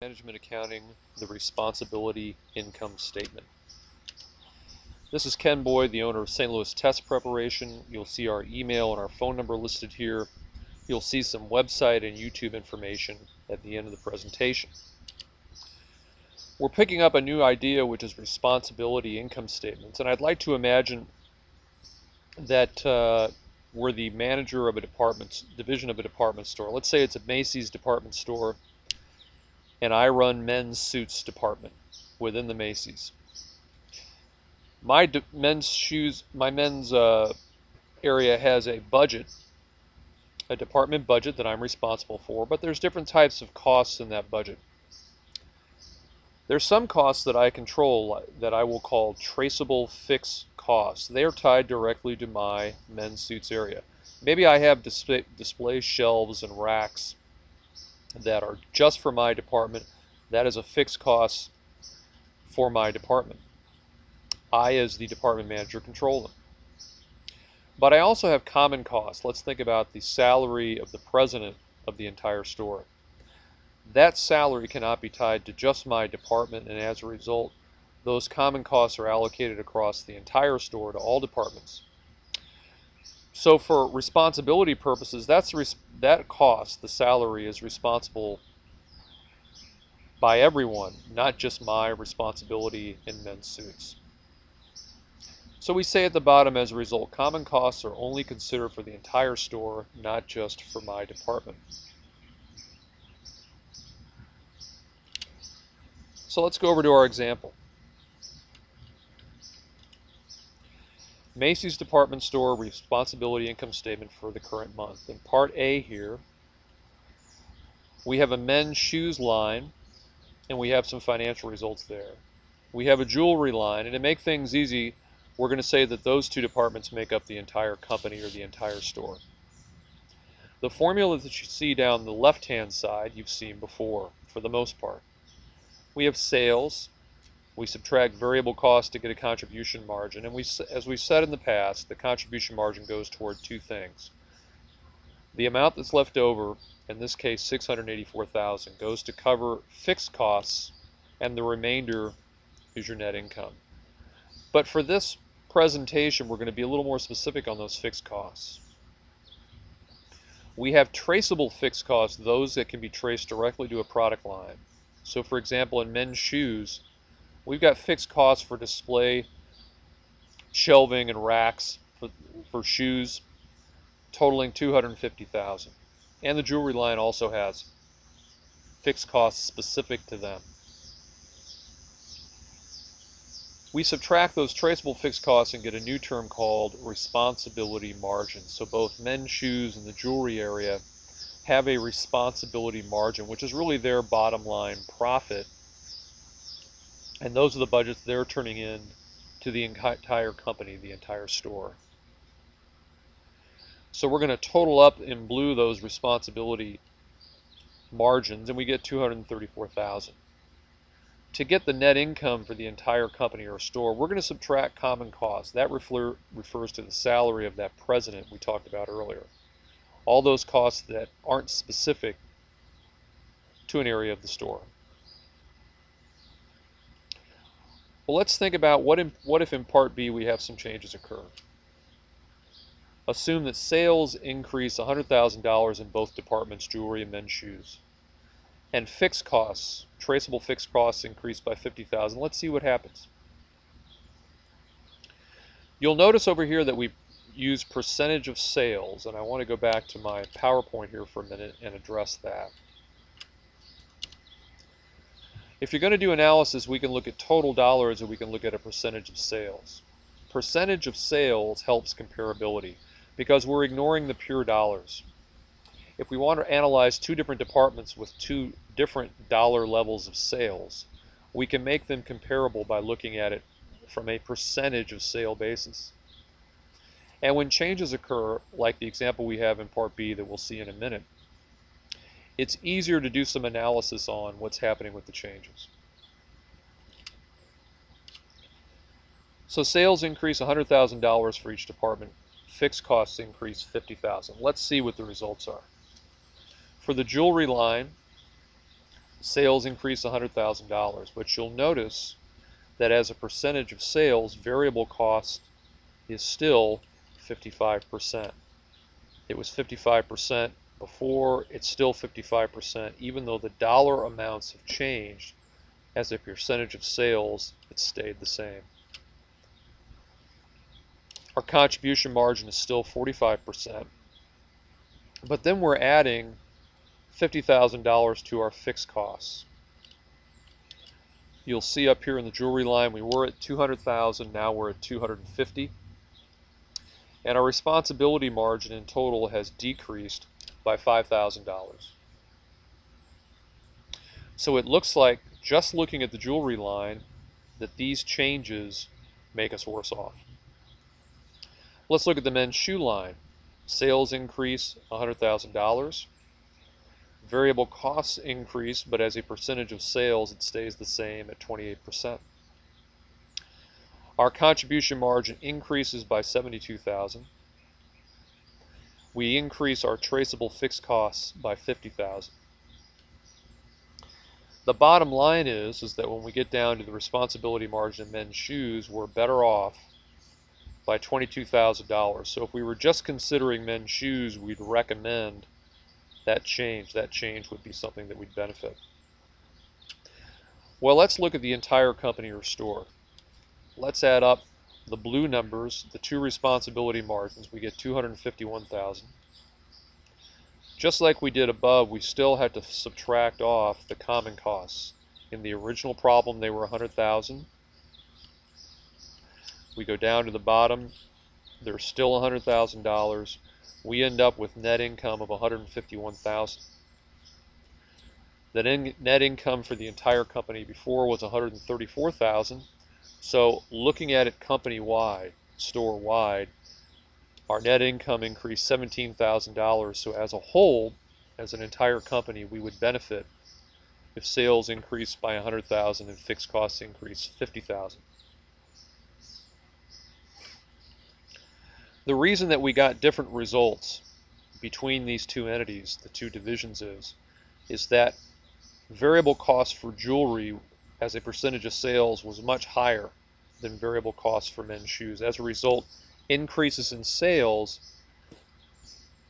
Management Accounting, the Responsibility Income Statement. This is Ken Boyd, the owner of St. Louis Test Preparation. You'll see our email and our phone number listed here. You'll see some website and YouTube information at the end of the presentation. We're picking up a new idea, which is responsibility income statements, and I'd like to imagine that we're the manager of a division of a department store. Let's say it's a Macy's department store, and I run men's suits department within the Macy's. My men's area has a budget, a department budget that I'm responsible for, but there's different types of costs in that budget. There's some costs that I control that I will call traceable fixed costs. They are tied directly to my men's suits area. Maybe I have display shelves and racks that are just for my department. That is a fixed cost for my department. I, as the department manager, control them. But I also have common costs. Let's think about the salary of the president of the entire store. That salary cannot be tied to just my department, and as a result, those common costs are allocated across the entire store to all departments. So for responsibility purposes, that cost, the salary, is responsible by everyone, not just my responsibility in men's suits. So we say at the bottom, as a result, common costs are only considered for the entire store, not just for my department. So let's go over to our example. Macy's department store responsibility income statement for the current month. In part A here, we have a men's shoes line, and we have some financial results there. We have a jewelry line, and to make things easy, we're going to say that those two departments make up the entire company or the entire store. The formula that you see down the left-hand side you've seen before for the most part. We have sales. We subtract variable costs to get a contribution margin, and as we said in the past, the contribution margin goes toward two things. The amount that's left over, in this case $684,000, goes to cover fixed costs, and the remainder is your net income. But for this presentation, we're going to be a little more specific on those fixed costs. We have traceable fixed costs, those that can be traced directly to a product line. So for example, in men's shoes, we've got fixed costs for display, shelving, and racks for shoes totaling $250,000. And the jewelry line also has fixed costs specific to them. We subtract those traceable fixed costs and get a new term called responsibility margin. So both men's shoes and the jewelry area have a responsibility margin, which is really their bottom line profit. And those are the budgets they're turning in to the entire company, the entire store. So we're going to total up in blue those responsibility margins, and we get $234,000. To get the net income for the entire company or store, we're going to subtract common costs. That refers to the salary of that president we talked about earlier. All those costs that aren't specific to an area of the store. Well, let's think about what if in part B we have some changes occur. Assume that sales increase $100,000 in both departments, jewelry and men's shoes. And fixed costs, traceable fixed costs, increase by $50,000. Let's see what happens. You'll notice over here that we use percentage of sales, and I want to go back to my PowerPoint here for a minute and address that. If you're going to do analysis, we can look at total dollars or we can look at a percentage of sales. Percentage of sales helps comparability because we're ignoring the pure dollars. If we want to analyze two different departments with two different dollar levels of sales, we can make them comparable by looking at it from a percentage of sale basis. And when changes occur, like the example we have in Part B that we'll see in a minute, it's easier to do some analysis on what's happening with the changes. So sales increase $100,000 for each department. Fixed costs increase $50,000. Let's see what the results are. For the jewelry line, sales increase $100,000, but you'll notice that as a percentage of sales, variable cost is still 55%. It was 55% before, it's still 55%, even though the dollar amounts have changed. As a percentage of sales, it stayed the same. Our contribution margin is still 45%, but then we're adding $50,000 to our fixed costs. You'll see up here in the jewelry line, we were at 200,000, now we're at 250. And our responsibility margin in total has decreased by $5,000. So it looks like, just looking at the jewelry line, that these changes make us worse off. Let's look at the men's shoe line. Sales increase $100,000. Variable costs increase, but as a percentage of sales, it stays the same at 28%. Our contribution margin increases by $72,000. We increase our traceable fixed costs by $50,000. The bottom line is that when we get down to the responsibility margin in men's shoes, we're better off by $22,000. So if we were just considering men's shoes, we'd recommend that change. That change would be something that we'd benefit. Well, let's look at the entire company or store. Let's add up the blue numbers, the two responsibility margins. We get $251,000. Just like we did above, we still had to subtract off the common costs. In the original problem, they were $100,000. We go down to the bottom, there's still $100,000. We end up with net income of $151,000. The net income for the entire company before was $134,000. So looking at it company-wide, store-wide, our net income increased $17,000. So as a whole, as an entire company, we would benefit if sales increased by $100,000 and fixed costs increased $50,000. The reason that we got different results between these two entities, the two divisions, is that variable cost for jewelry as a percentage of sales was much higher than variable costs for men's shoes. As a result, increases in sales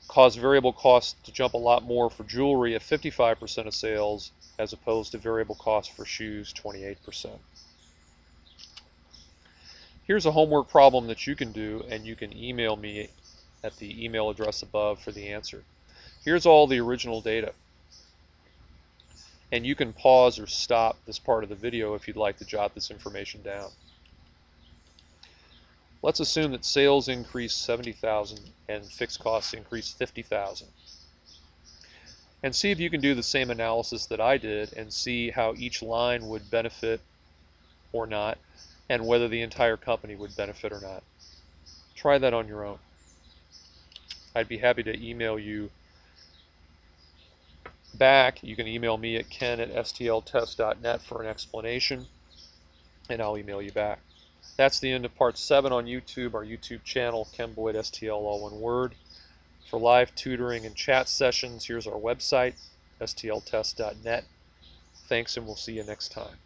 caused variable costs to jump a lot more for jewelry at 55% of sales, as opposed to variable costs for shoes, 28%. Here's a homework problem that you can do, and you can email me at the email address above for the answer. Here's all the original data. And you can pause or stop this part of the video if you'd like to jot this information down. Let's assume that sales increased $70,000 and fixed costs increased $50,000. And see if you can do the same analysis that I did and see how each line would benefit or not, and whether the entire company would benefit or not. Try that on your own. I'd be happy to email you back. You can email me at ken@stltest.net for an explanation, and I'll email you back. That's the end of part 7 on YouTube, our YouTube channel, Ken Boyd STL, all one word. For live tutoring and chat sessions, here's our website, stltest.net. Thanks, and we'll see you next time.